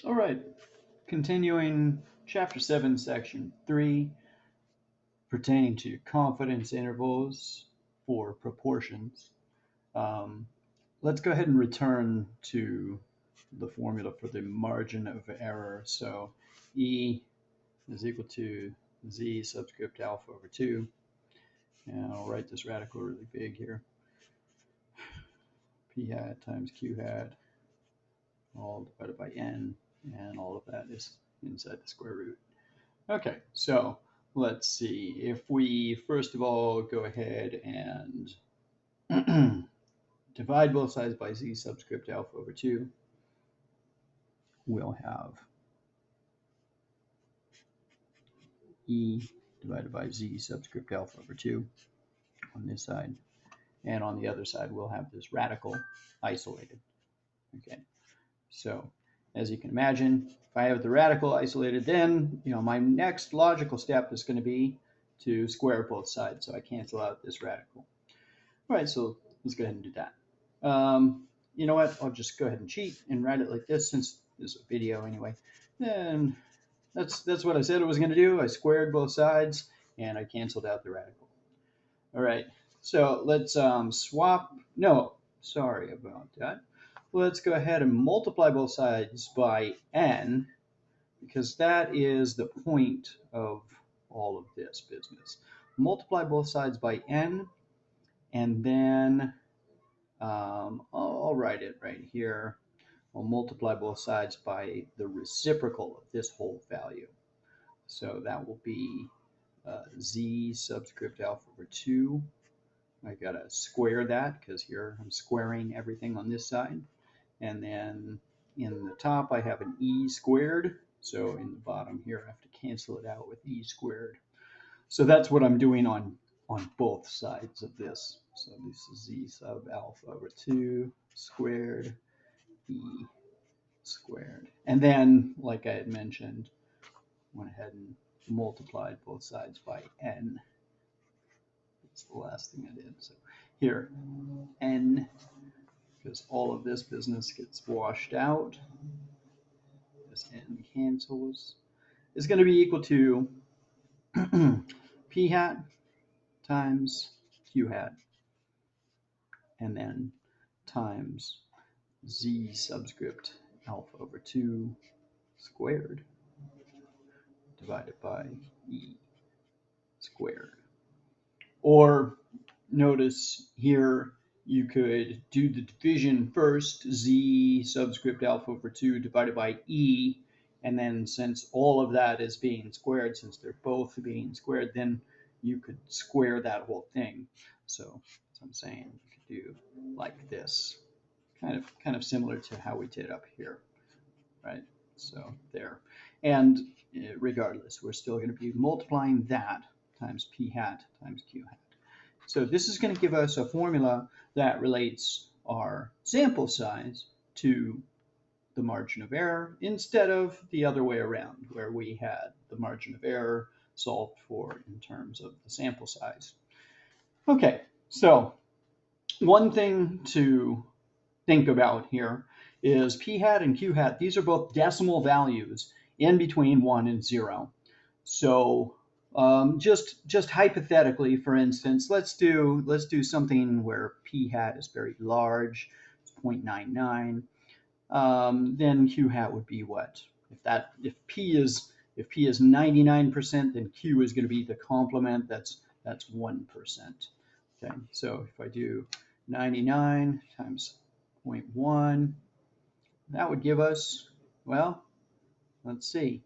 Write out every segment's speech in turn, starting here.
All right, continuing chapter 7, section 3, pertaining to confidence intervals for proportions. Um, let's go ahead and return to the formula for the margin of error. So E is equal to Z subscript alpha over 2. And I'll write this radical really big here. P hat times Q hat all divided by N, and all of that is inside the square root. Okay, so let's see. If we first of all go ahead and divide both sides by Z subscript alpha over 2, we'll have E divided by Z subscript alpha over 2 on this side. And on the other side, we'll have this radical isolated. Okay, so as you can imagine, if I have the radical isolated, then my next logical step is going to be to square both sides. So I cancel out this radical. All right, so let's go ahead and do that. You know what? I'll just go ahead and cheat and write it like this since this is a video anyway. And that's what I said I was going to do. I squared both sides and I canceled out the radical. All right, so let's swap. No, sorry about that. Let's go ahead and multiply both sides by n, because that is the point of all of this business. Multiply both sides by n, and then I'll write it right here. I'll multiply both sides by the reciprocal of this whole value. So that will be Z subscript alpha over 2. I gotta square that because here I'm squaring everything on this side. And then in the top I have an E squared. So in the bottom here I have to cancel it out with E squared. So that's what I'm doing on both sides of this. So this is Z sub alpha over 2 squared E squared. And then, like I had mentioned, went ahead and multiplied both sides by n. That's the last thing I did. So here, n, because all of this business gets washed out. This n cancels. Is going to be equal to p hat times q hat, and then times z subscript alpha over 2 squared divided by e squared. Or notice here you could do the division first, z subscript alpha over 2 divided by e, and then since all of that is being squared, since they're both being squared, then you could square that whole thing. So as I'm saying, you could do like this, kind of similar to how we did up here, right? So there. And regardless, we're still going to be multiplying that times p hat times q hat. So this is going to give us a formula that relates our sample size to the margin of error instead of the other way around, where we had the margin of error solved for in terms of the sample size. Okay, so one thing to think about here is p hat and q hat. These are both decimal values in between 1 and 0. So just hypothetically, for instance, let's do something where p hat is very large, it's 0.99. Then q hat would be what? If p is 99%, then q is going to be the complement. That's 1%. Okay, so if I do 99 times 0.1, that would give us, well, let's see,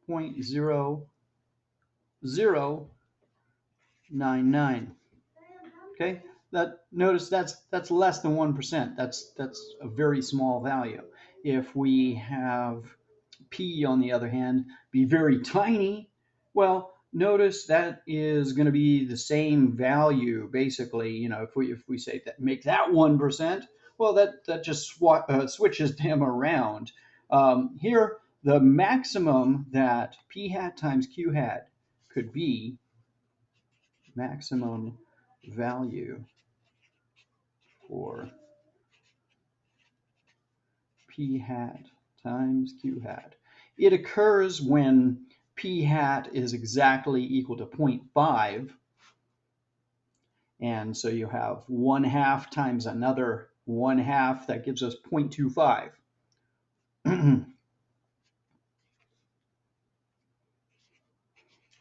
0.0099. Okay, notice that's less than 1%. That's a very small value. If we have p, on the other hand, be very tiny, well, notice that is going to be the same value basically. If we say that, make that 1%, well, that just switches them around. Here, the maximum that p hat times q hat could be, maximum value for p hat times q hat. It occurs when p hat is exactly equal to 0.5. And so you have 1/2 times another 1/2, that gives us 0.25.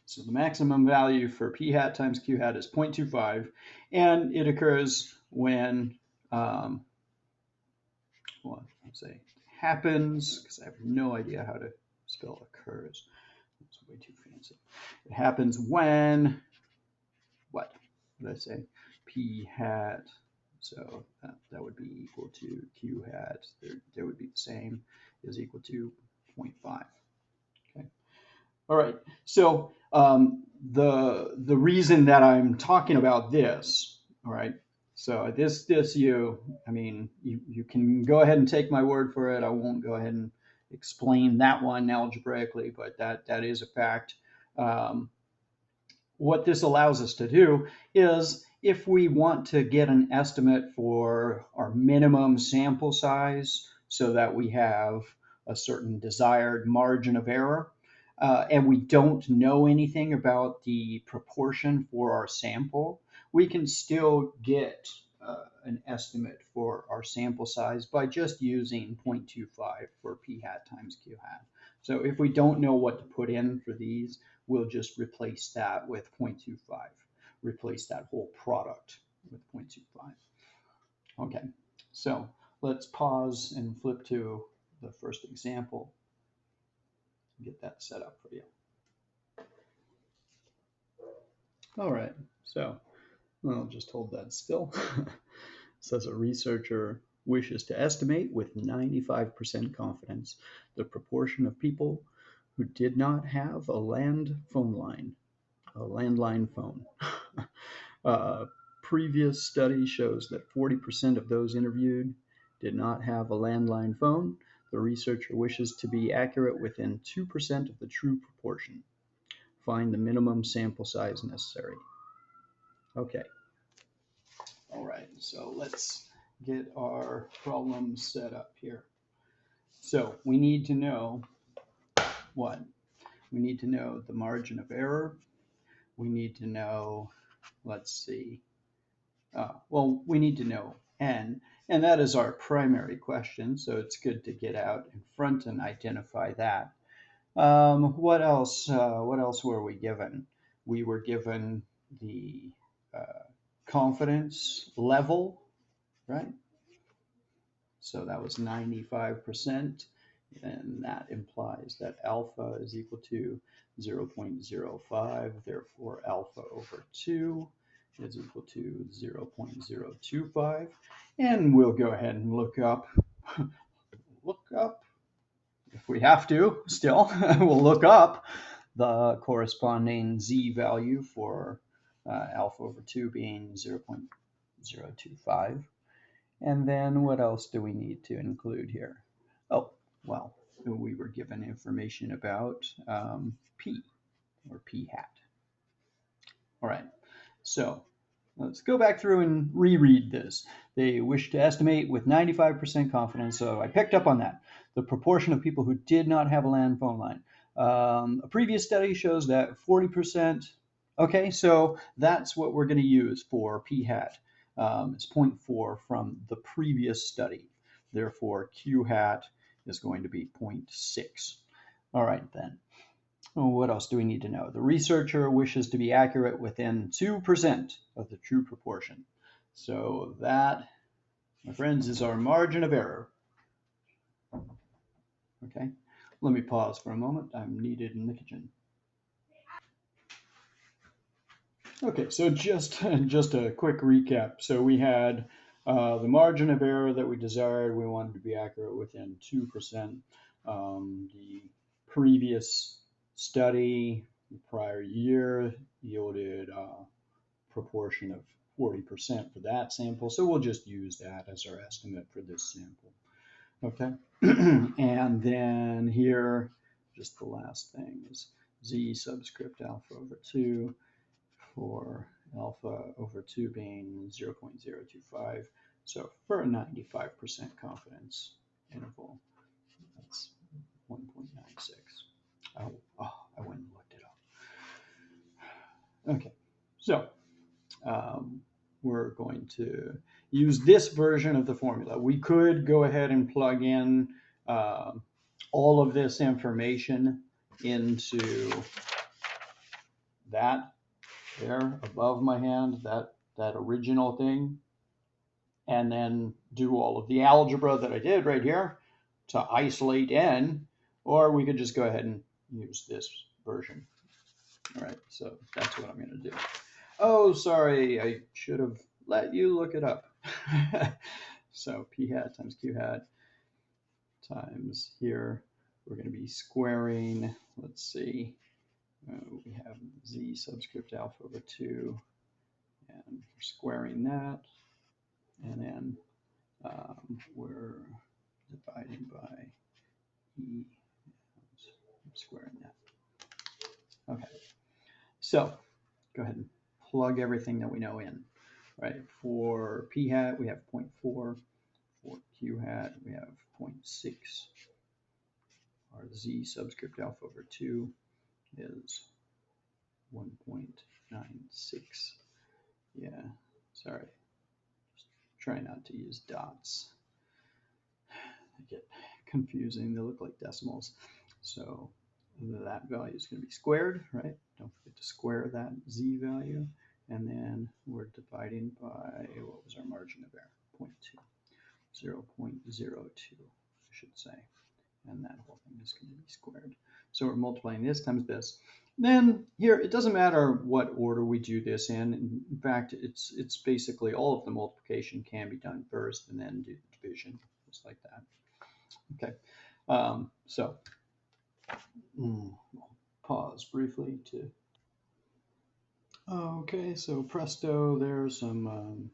So the maximum value for p hat times q hat is 0.25, and it occurs when, well, I'll say happens, because I have no idea how to spell occurs. It's way too fancy. It happens when, what did I say? P hat, so that would be equal to q hat, they would be the same, is equal to 0.5. Okay. All right, so the reason that I'm talking about this, all right, so this I mean, you can go ahead and take my word for it. I won't go ahead and explain that one algebraically, but that is a fact. What this allows us to do is, if we want to get an estimate for our minimum sample size so that we have a certain desired margin of error, and we don't know anything about the proportion for our sample, we can still get an estimate for our sample size by just using 0.25 for p hat times q hat. So if we don't know what to put in for these, we'll just replace that with 0.25, replace that whole product with 0.25. Okay, so let's pause and flip to the first example, get that set up for you. All right, so I'll just hold that still. It says a researcher wishes to estimate with 95% confidence the proportion of people who did not have a landline phone. Previous study shows that 40% of those interviewed did not have a landline phone. The researcher wishes to be accurate within 2% of the true proportion. Find the minimum sample size necessary. Okay. All right, so let's get our problem set up here. So we need to know what? We need to know the margin of error. We need to know, let's see, well, we need to know n, and that is our primary question, so it's good to get out in front and identify that. What else were we given? We were given the confidence level, right? So that was 95%, and that implies that alpha is equal to 0.05, therefore alpha over 2 is equal to 0.025, and we'll go ahead and look up if we have to still. We'll look up the corresponding z value for alpha over 2 being 0.025. And then what else do we need to include here? Oh, well, we were given information about p, or p hat. All right, so let's go back through and reread this. They wish to estimate with 95% confidence, so I picked up on that, the proportion of people who did not have a land phone line. A previous study shows that 40%, okay, so that's what we're going to use for p hat. It's 0.4 from the previous study. Therefore, q hat is going to be 0.6. All right, then. What else do we need to know? The researcher wishes to be accurate within 2% of the true proportion. So that, my friends, is our margin of error. Okay, let me pause for a moment. I'm needed in the kitchen. Okay, so just a quick recap. So we had the margin of error that we desired. We wanted to be accurate within 2%. The previous study, the prior year, yielded a proportion of 40% for that sample. So we'll just use that as our estimate for this sample. Okay, and then here, just the last thing is z subscript alpha over 2 for alpha over 2 being 0.025. So for a 95% confidence interval, that's Okay, so we're going to use this version of the formula. We could go ahead and plug in all of this information into that there above my hand, that original thing, and then do all of the algebra that I did right here to isolate n, or we could just go ahead and use this version. All right, so that's what I'm going to do. Oh, sorry, I should have let you look it up. So p hat times q hat times here, we're going to be squaring, let's see, we have z subscript alpha over 2, and we're squaring that, and then we're dividing by e, squaring that. Okay, so go ahead and plug everything that we know in. Right, for p hat we have 0.4, for q hat we have 0.6, our z subscript alpha over 2 is 1.96. Yeah, sorry, just try not to use dots. They get confusing, they look like decimals. So that value is going to be squared, right? Don't forget to square that z value. And then we're dividing by, what was our margin of error? 0.2, 0.02, I should say. And that whole thing is going to be squared. So we're multiplying this times this. Then here, it doesn't matter what order we do this in. In fact, it's basically all of the multiplication can be done first and then do the division, just like that. Okay, so I'll pause briefly to. Okay, so presto, there's some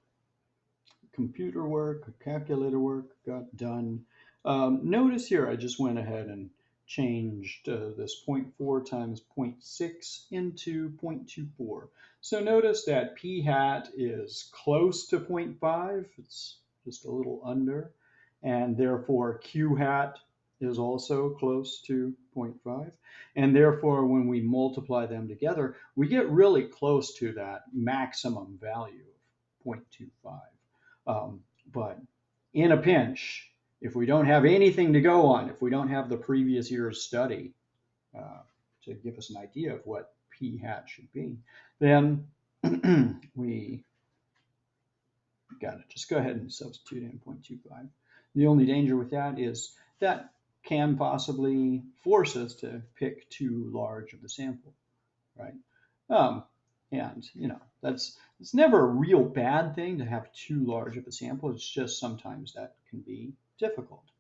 computer work, calculator work got done. Notice here, I just went ahead and changed this 0.4 times 0.6 into 0.24. So notice that p hat is close to 0.5, it's just a little under, and therefore q hat is also close to 0.5. And therefore, when we multiply them together, we get really close to that maximum value of 0.25. But in a pinch, if we don't have anything to go on, if we don't have the previous year's study to give us an idea of what p hat should be, then we got to just go ahead and substitute in 0.25. The only danger with that is that can possibly force us to pick too large of a sample, right? And you know, it's never a real bad thing to have too large of a sample. It's just sometimes that can be difficult.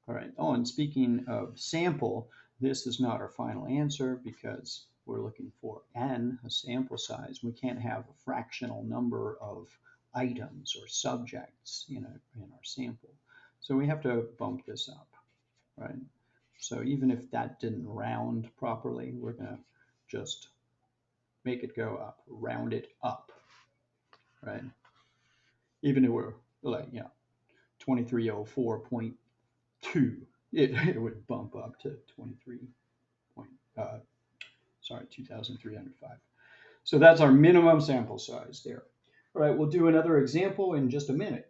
All right. Oh, and speaking of sample, this is not our final answer because we're looking for n, a sample size. We can't have a fractional number of items or subjects in our sample. So we have to bump this up, right? So even if that didn't round properly, we're going to just make it go up, round it up, right? Even if we're like, 2304.2, it would bump up to 2,305. So that's our minimum sample size there. All right, we'll do another example in just a minute.